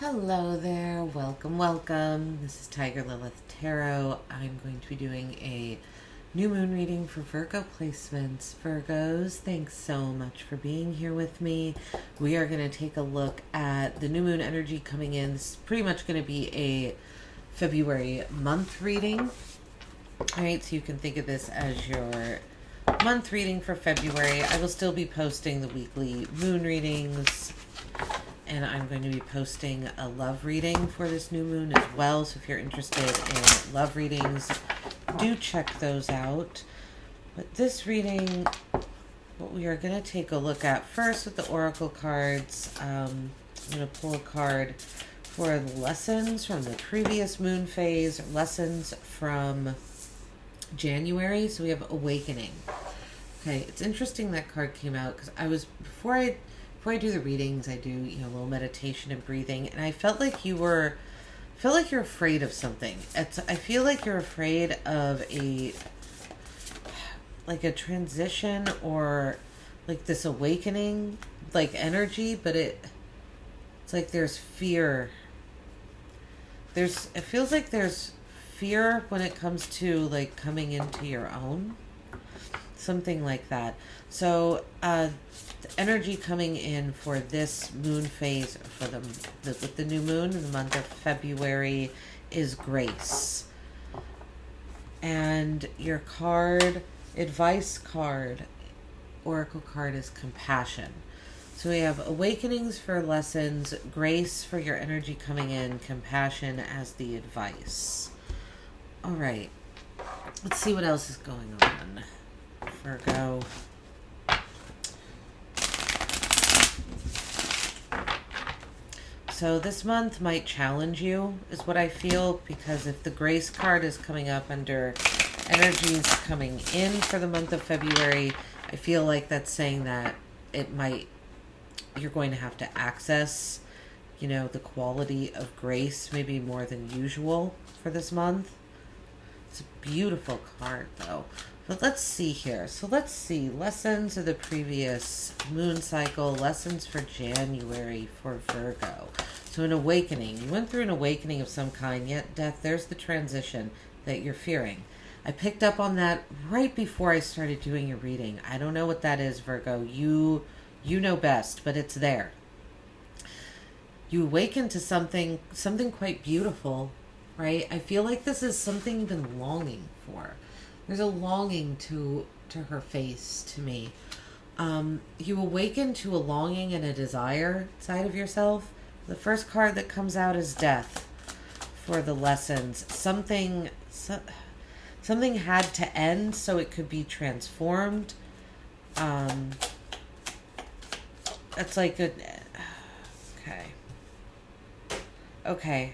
Hello there, welcome. This is Lilith Tarot. I'm going to be doing a new moon reading for Virgo placements. Virgos, thanks so much for being here with me. We are going to take a look at the new moon energy coming in. This is pretty much going to be a February month reading. Alright, so you can think of this as your month reading for February. I will still be posting the weekly moon readings, and I'm going to be posting a love reading for this new moon as well. So if you're interested in love readings, do check those out. But this reading, what we are going to take a look at first with the oracle cards, I'm going to pull a card for the lessons from the previous moon phase, lessons from January. So we have awakening. Okay, it's interesting that card came out because before I do the readings, I do, a little meditation and breathing, and I felt like you're afraid of something. I feel like you're afraid of a transition or like this awakening, like energy, but it's like there's fear. It feels like there's fear when it comes to like coming into your own. Something like that. So, the energy coming in for this moon phase, with the new moon in the month of February, is grace. And your advice card, oracle card, is compassion. So we have awakenings for lessons, grace for your energy coming in, compassion as the advice. All right. Let's see what else is going on. Virgo. So this month might challenge you, is what I feel, because if the grace card is coming up under energies coming in for the month of February, I feel like that's saying that you're going to have to access, the quality of grace maybe more than usual for this month. It's a beautiful card though. But let's see here. So let's see. Lessons of the previous moon cycle. Lessons for January for Virgo. So an awakening. You went through an awakening of some kind, yet death. There's the transition that you're fearing. I picked up on that right before I started doing your reading. I don't know what that is, Virgo. You know best, but it's there. You awaken to something quite beautiful, right? I feel like this is something you've been longing for. There's a longing to her face to me. You awaken to a longing and a desire side of yourself. The first card that comes out is death for the lessons. Something had to end so it could be transformed. That's like a... Okay.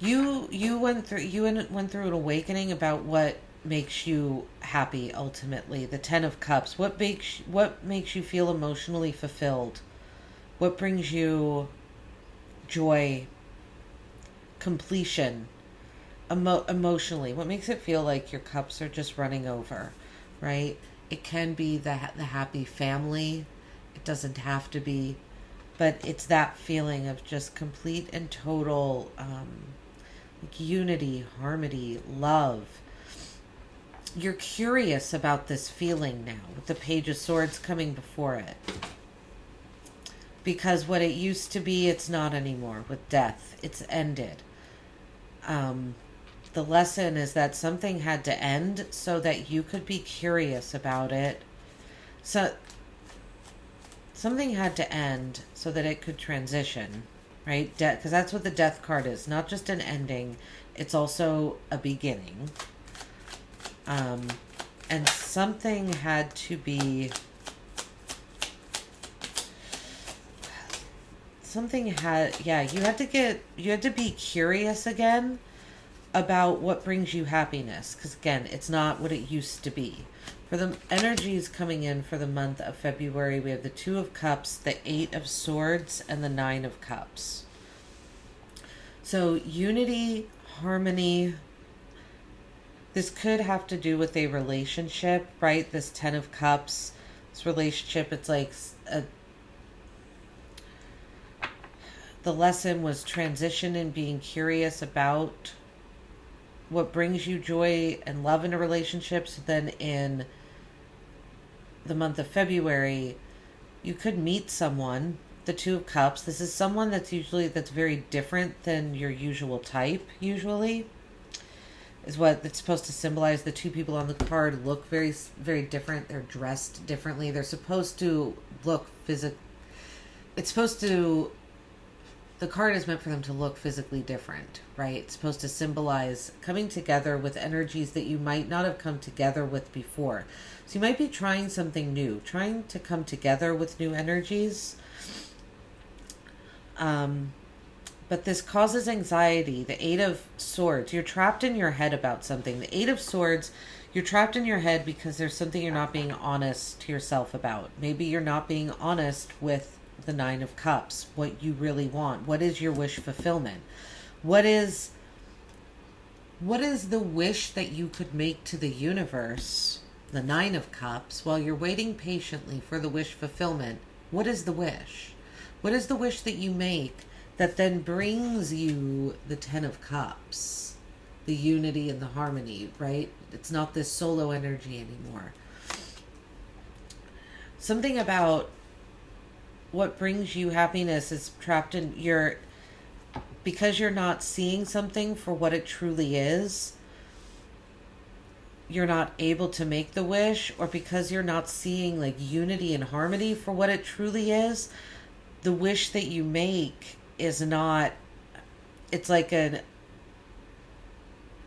You went through an awakening about what makes you happy ultimately. The 10 of Cups. What makes you feel emotionally fulfilled? What brings you joy, completion, emotionally? What makes it feel like your cups are just running over, right? It can be the happy family. It doesn't have to be, but it's that feeling of just complete and total unity, harmony, love. You're curious about this feeling now with the Page of Swords coming before it. Because what it used to be, it's not anymore. With death, it's ended. The lesson is that something had to end so that you could be curious about it. So something had to end so that it could transition. Right? Because that's what the death card is. Not just an ending. It's also a beginning. And something had to be... you had to be curious again about what brings you happiness. Because again, it's not what it used to be. For the energies coming in for the month of February, we have the 2 of Cups, the 8 of Swords, and the 9 of Cups. So unity, harmony. This could have to do with a relationship, right? This 10 of Cups, this relationship, it's like the lesson was transition and being curious about what brings you joy and love in a relationship. So then in the month of February, you could meet someone, the Two of Cups. This is someone that's very different than your usual type, usually, is what it's supposed to symbolize. The two people on the card look very, very different. They're dressed differently. They're supposed to look it's supposed to, the card is meant for them to look physically different, right? It's supposed to symbolize coming together with energies that you might not have come together with before. So you might be trying something new, trying to come together with new energies. But this causes anxiety. The Eight of Swords, you're trapped in your head about something. The Eight of Swords, you're trapped in your head because there's something you're not being honest to yourself about. Maybe you're not being honest with the Nine of Cups, what you really want. What is your wish fulfillment? What is the wish that you could make to the universe, the Nine of Cups, while you're waiting patiently for the wish fulfillment? What is the wish? What is the wish that you make that then brings you the Ten of Cups, the unity and the harmony, right? It's not this solo energy anymore. Something about what brings you happiness is trapped in because you're not seeing something for what it truly is. You're not able to make the wish, or because you're not seeing like unity and harmony for what it truly is. The wish that you make is not, it's like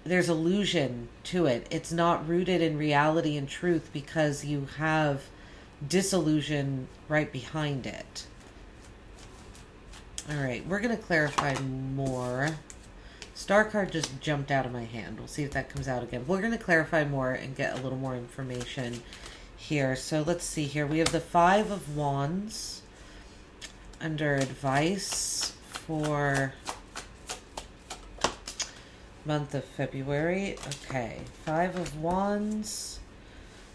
there's illusion to it. It's not rooted in reality and truth because you have disillusion right behind it. All right, we're going to clarify more. Star card just jumped out of my hand. We'll see if that comes out again. We're going to clarify more and get a little more information here. So let's see here. We have the Five of Wands under advice for month of February. Okay, Five of Wands,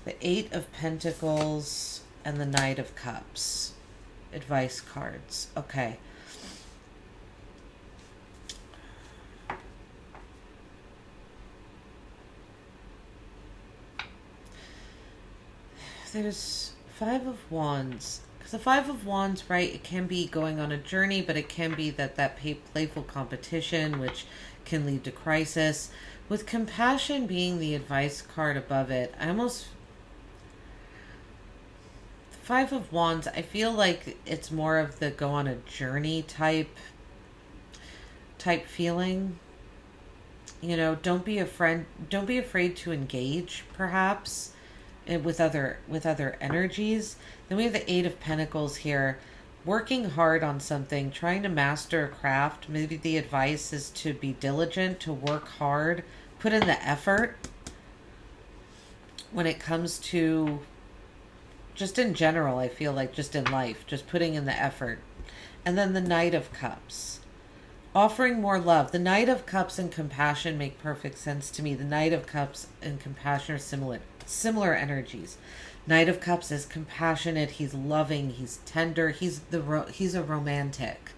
the Eight of Pentacles, and the Knight of Cups. Advice cards. Okay. There's Five of Wands. Because the Five of Wands, right, it can be going on a journey, but it can be that playful competition, which can lead to crisis. With compassion being the advice card above it, Five of Wands, I feel like it's more of the go on a journey type feeling. You know, don't be afraid to engage, perhaps, with other energies. Then we have the Eight of Pentacles here, working hard on something, trying to master a craft. Maybe the advice is to be diligent, to work hard, put in the effort when it comes to, just in general, I feel like just in life, just putting in the effort. And then the Knight of Cups, offering more love. The Knight of Cups and compassion make perfect sense to me. The Knight of Cups and compassion are similar energies. Knight of Cups is compassionate, he's loving, he's tender, he's a romantic,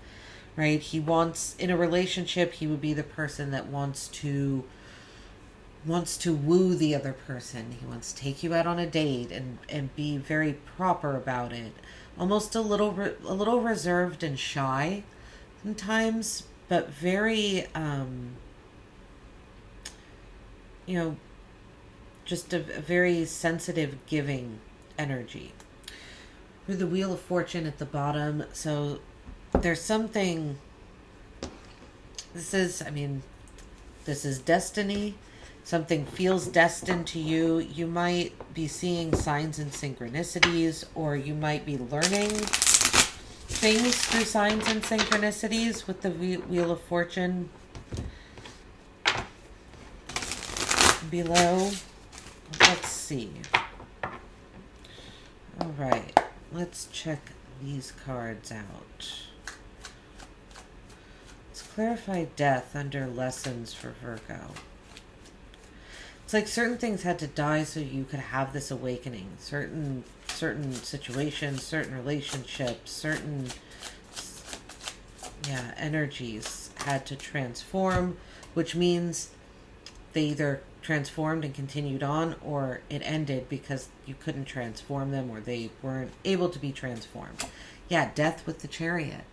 right? He wants, in a relationship, he would be the person that wants to woo the other person. He wants to take you out on a date and be very proper about it. Almost a little reserved and shy sometimes, but very just a very sensitive, giving energy. With the Wheel of Fortune at the bottom, so there's something, this is destiny. Something feels destined to you. You might be seeing signs and synchronicities, or you might be learning things through signs and synchronicities with the Wheel of Fortune below. Let's see. All right, let's check these cards out. Let's clarify death under lessons for Virgo. It's like certain things had to die so you could have this awakening. Certain situations, certain relationships, certain Yeah, energies had to transform, which means they either transformed and continued on, or it ended because you couldn't transform them, or they weren't able to be transformed. Yeah, death with the Chariot.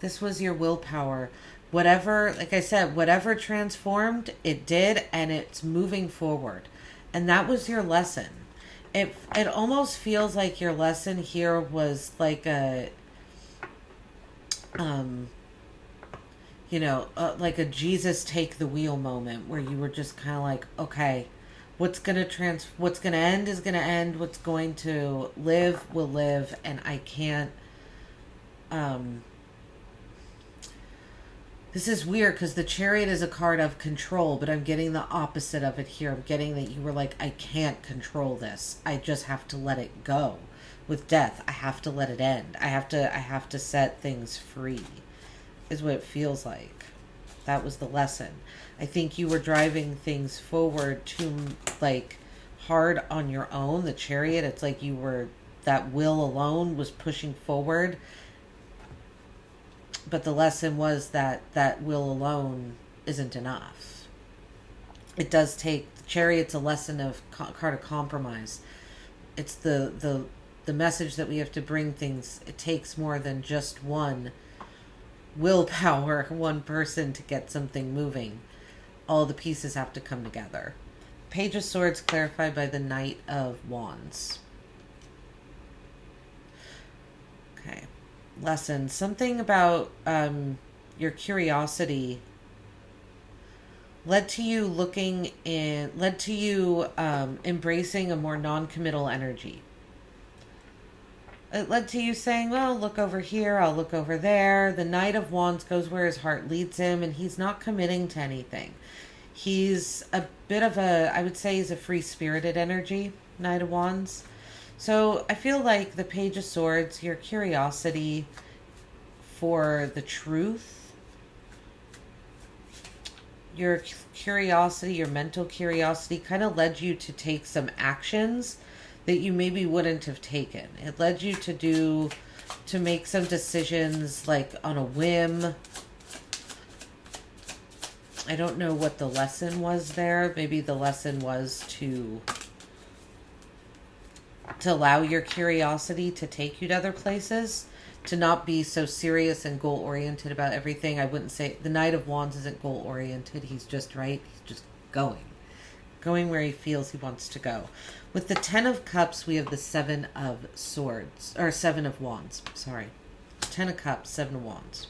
This was your willpower. Whatever, like I said, whatever transformed, it did, and it's moving forward. And that was your lesson. It almost feels like your lesson here was like a like a Jesus take the wheel moment, where you were just kind of like, okay, what's gonna end is gonna end. What's going to live will live, and I can't. This is weird because the Chariot is a card of control, but I'm getting the opposite of it here. I'm getting that you were like, I can't control this. I just have to let it go. With death, I have to let it end. I have to set things free, is what it feels like. That was the lesson. I think you were driving things forward too, like, hard on your own. The Chariot, it's like you were, that will alone was pushing forward. But the lesson was that that will alone isn't enough. It does take, the Chariot's a lesson of card of compromise. It's the message that we have to bring things. It takes more than just one willpower, one person to get something moving. All the pieces have to come together. Page of Swords clarified by the Knight of Wands. Okay. Lesson. Something about your curiosity led to you embracing a more non-committal energy. It led to you saying, well, look over here, I'll look over there. The Knight of Wands goes where his heart leads him, and he's not committing to anything. He's a bit of I would say he's a free-spirited energy, Knight of Wands. So I feel like the Page of Swords, your curiosity for the truth, your curiosity, your mental curiosity kind of led you to take some actions that you maybe wouldn't have taken. It led you to make some decisions like on a whim. I don't know what the lesson was there. Maybe the lesson was to allow your curiosity to take you to other places, to not be so serious and goal-oriented about everything. I wouldn't say the Knight of Wands isn't goal-oriented. He's just He's just going where he feels he wants to go. With the Ten of Cups, we have the Seven of Swords, or Seven of Wands, sorry. Ten of Cups, Seven of Wands.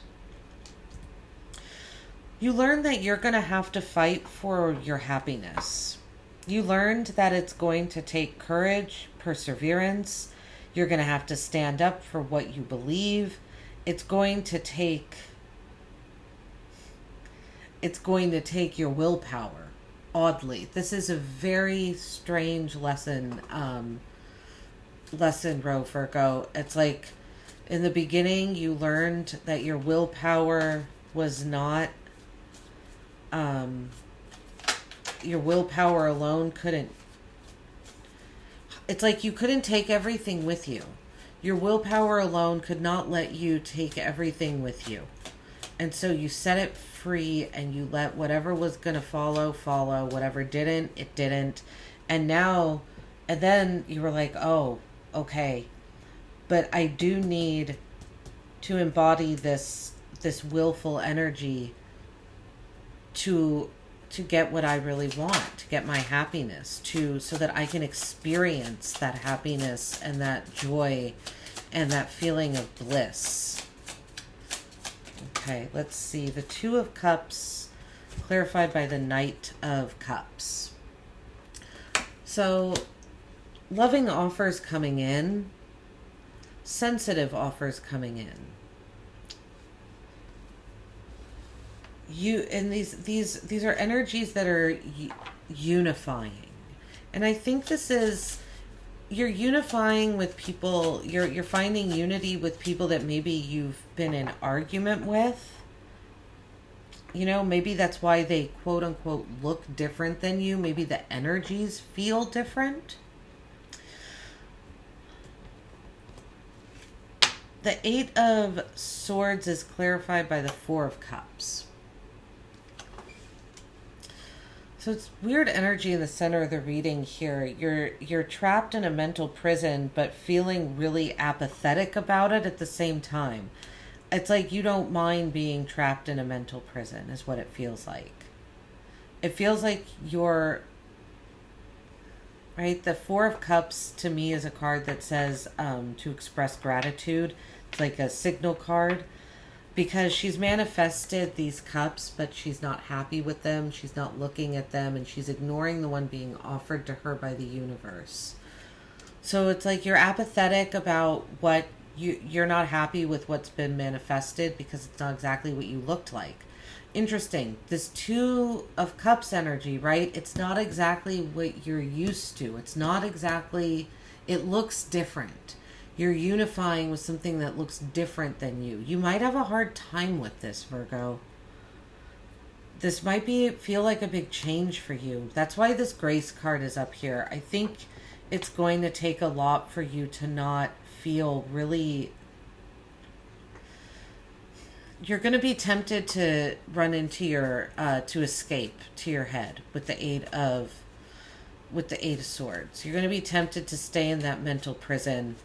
You learn that you're going to have to fight for your happiness. You learned that it's going to take courage, perseverance. You're going to have to stand up for what you believe. It's going to take your willpower. Oddly, this is a very strange lesson, Ro Virgo. It's like in the beginning you learned that your willpower was not, your willpower alone couldn't, it's like you couldn't take everything with you. Your willpower alone could not let you take everything with you. And so you set it free and you let whatever was going to follow. Whatever didn't, it didn't. And then you were like, oh, okay. But I do need to embody this willful energy to get what I really want, to get my happiness, so that I can experience that happiness and that joy and that feeling of bliss. Okay, let's see. The Two of Cups, clarified by the Knight of Cups. So, loving offers coming in, sensitive offers coming in. These are energies that are unifying, and I think this is, you're unifying with people. You're finding unity with people that maybe you've been in argument with. You know, maybe that's why they quote unquote look different than you. Maybe the energies feel different. The Eight of Swords is clarified by the Four of Cups. So it's weird energy in the center of the reading here. You're trapped in a mental prison, but feeling really apathetic about it at the same time. It's like you don't mind being trapped in a mental prison, is what it feels like. It feels like you're... Right? The Four of Cups to me is a card that says to express gratitude. It's like a signal card. Because she's manifested these cups, but she's not happy with them. She's not looking at them, and she's ignoring the one being offered to her by the universe. So it's like you're apathetic about what you're not happy with what's been manifested because it's not exactly what you looked like. Interesting. This Two of Cups energy, right? It's not exactly what you're used to. It's not exactly... It looks different. You're unifying with something that looks different than you. You might have a hard time with this, Virgo. This might feel like a big change for you. That's why this Grace card is up here. I think it's going to take a lot for you to not feel really... You're going to be tempted to run into your... to escape to your head with the Eight of Swords. You're going to be tempted to stay in that mental prison.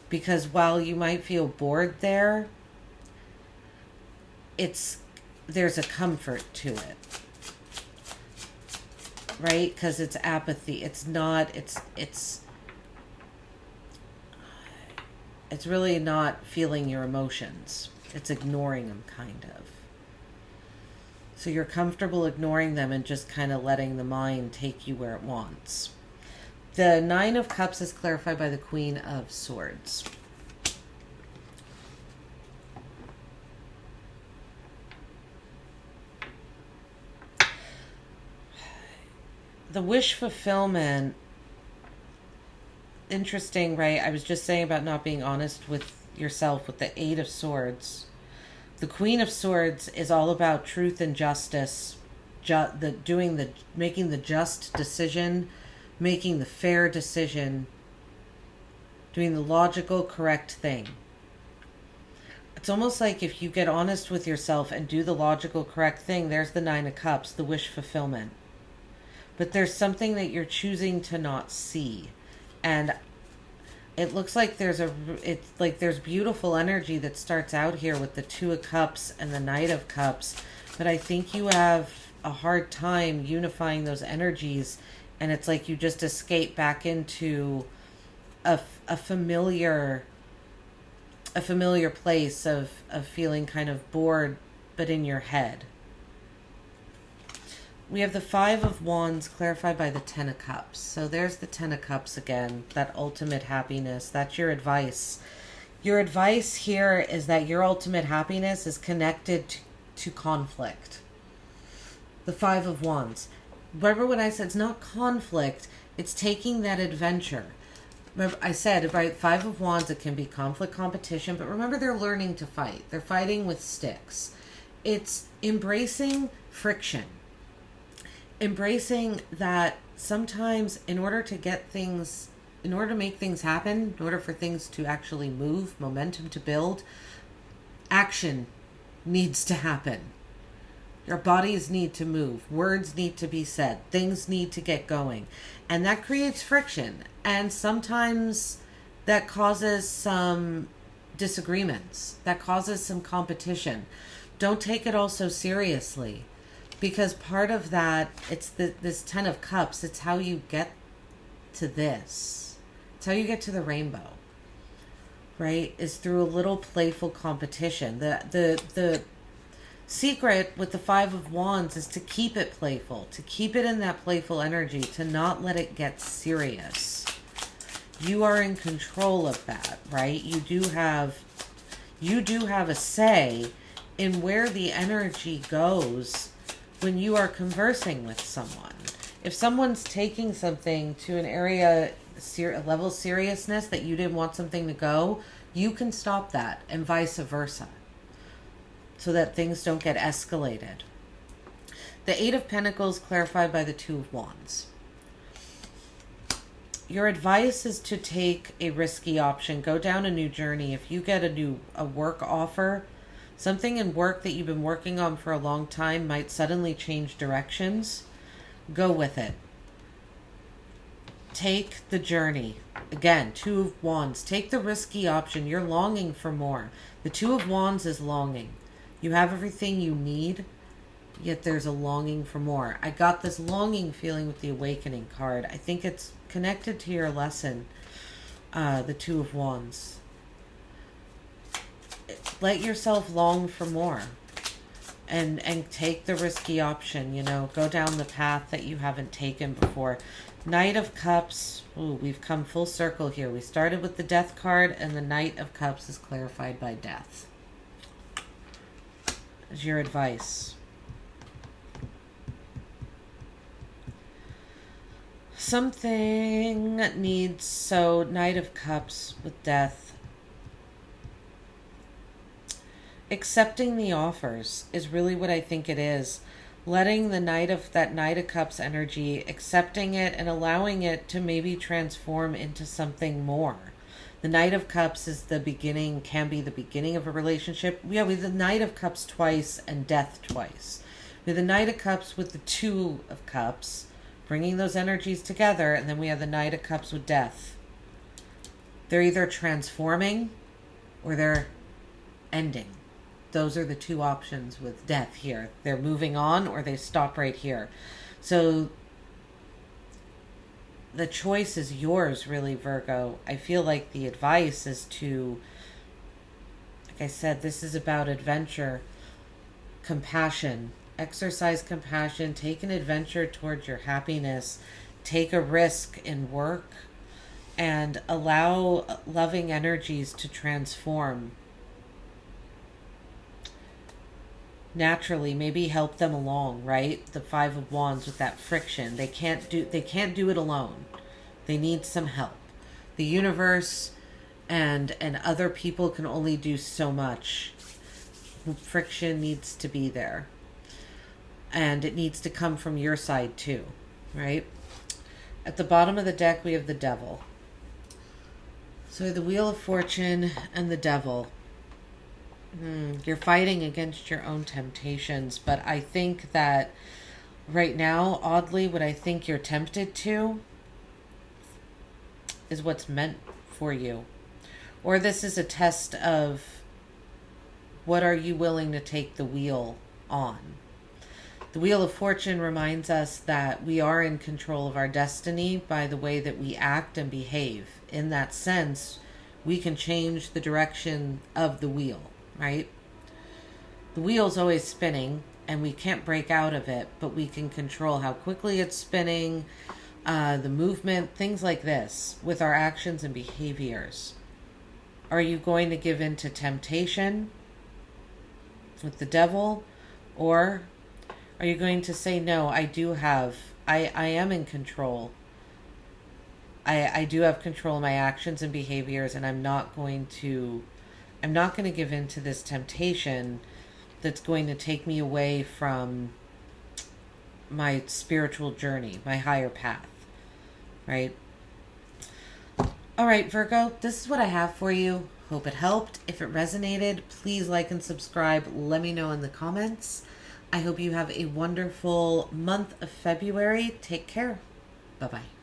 Because while you might feel bored there, there's a comfort to it. Right? Because it's apathy. It's really not feeling your emotions. It's ignoring them, kind of. So you're comfortable ignoring them and just kind of letting the mind take you where it wants. The Nine of Cups is clarified by the Queen of Swords. The wish fulfillment, interesting, right? I was just saying about not being honest with yourself with the Eight of Swords. The Queen of Swords is all about truth and justice, making the just decision, making the fair decision, doing the logical, correct thing. It's almost like if you get honest with yourself and do the logical, correct thing, there's the Nine of Cups, the wish fulfillment. But there's something that you're choosing to not see. And it looks like there's beautiful energy that starts out here with the Two of Cups and the Knight of Cups. But I think you have a hard time unifying those energies. And it's like you just escape back into a familiar place of feeling kind of bored, but in your head. We have the Five of Wands clarified by the Ten of Cups. So there's the Ten of Cups again, that ultimate happiness. That's your advice. Your advice here is that your ultimate happiness is connected to conflict. The Five of Wands. Remember when I said it's not conflict, it's taking that adventure. Remember, I said about Five of Wands, it can be conflict, competition, but remember they're learning to fight. They're fighting with sticks. It's embracing friction. Embracing that sometimes in order to make things happen, in order for things to actually move, momentum to build, action needs to happen. Your bodies need to move. Words need to be said. Things need to get going. And that creates friction. And sometimes that causes some disagreements. That causes some competition. Don't take it all so seriously. Because part of that, it's this Ten of Cups. It's how you get to this. It's how you get to the rainbow. Right? Is through a little playful competition. The secret with the Five of Wands is to keep it playful, to keep it in that playful energy, to not let it get serious. You are in control of that, right? You do have a say in where the energy goes when you are conversing with someone. If someone's taking something to an area, a level of seriousness that you didn't want something to go, you can stop that, and vice versa, so that things don't get escalated. The Eight of Pentacles clarified by the Two of Wands. your advice is to take a risky option, go down a new journey. If you get a work offer, something in work that you've been working on for a long time might suddenly change directions. Go with it. Take the journey. Again, Two of Wands. Take the risky option. You're longing for more. The Two of Wands is longing. You have everything you need, yet there's a longing for more. I got this longing feeling with the Awakening card. I think it's connected to your lesson, the Two of Wands. Let yourself long for more. And take the risky option, you know. Go down the path that you haven't taken before. Knight of Cups. Ooh, we've come full circle here. We started with the Death card, and the Knight of Cups is clarified by Death. Is your advice. Something needs, so Knight of Cups with Death. Accepting the offers is really what I think it is. Letting that Knight of Cups energy, accepting it and allowing it to maybe transform into something more. The Knight of Cups is the beginning, can be the beginning of a relationship. Yeah, we have the Knight of Cups twice and Death twice. We have the Knight of Cups with the Two of Cups, bringing those energies together, and then we have the Knight of Cups with Death. They're either transforming or they're ending. Those are the two options with Death here. They're moving on or they stop right here. So the choice is yours, really, Virgo. I feel like the advice is to, like I said, this is about adventure, compassion. Exercise compassion. Take an adventure towards your happiness. Take a risk in work and allow loving energies to transform. Naturally, maybe help them along, right? The Five of Wands with that friction. They can't do it alone. They need some help. The universe and other people can only do so much. Friction needs to be there. And it needs to come from your side too, right? At the bottom of the deck, we have the Devil. So the Wheel of Fortune and the Devil. You're fighting against your own temptations, but I think that right now, oddly, what I think you're tempted to is what's meant for you. Or this is a test of what are you willing to take the wheel on. The Wheel of Fortune reminds us that we are in control of our destiny by the way that we act and behave. In that sense, we can change the direction of the wheel. Right? The wheel's always spinning and we can't break out of it, but we can control how quickly it's spinning, the movement, things like this with our actions and behaviors. Are you going to give in to temptation with the Devil, or are you going to say, no, I am in control. I do have control of my actions and behaviors, and I'm not going to give in to this temptation that's going to take me away from my spiritual journey, my higher path, right? All right, Virgo, this is what I have for you. Hope it helped. If it resonated, please like and subscribe. Let me know in the comments. I hope you have a wonderful month of February. Take care. Bye-bye.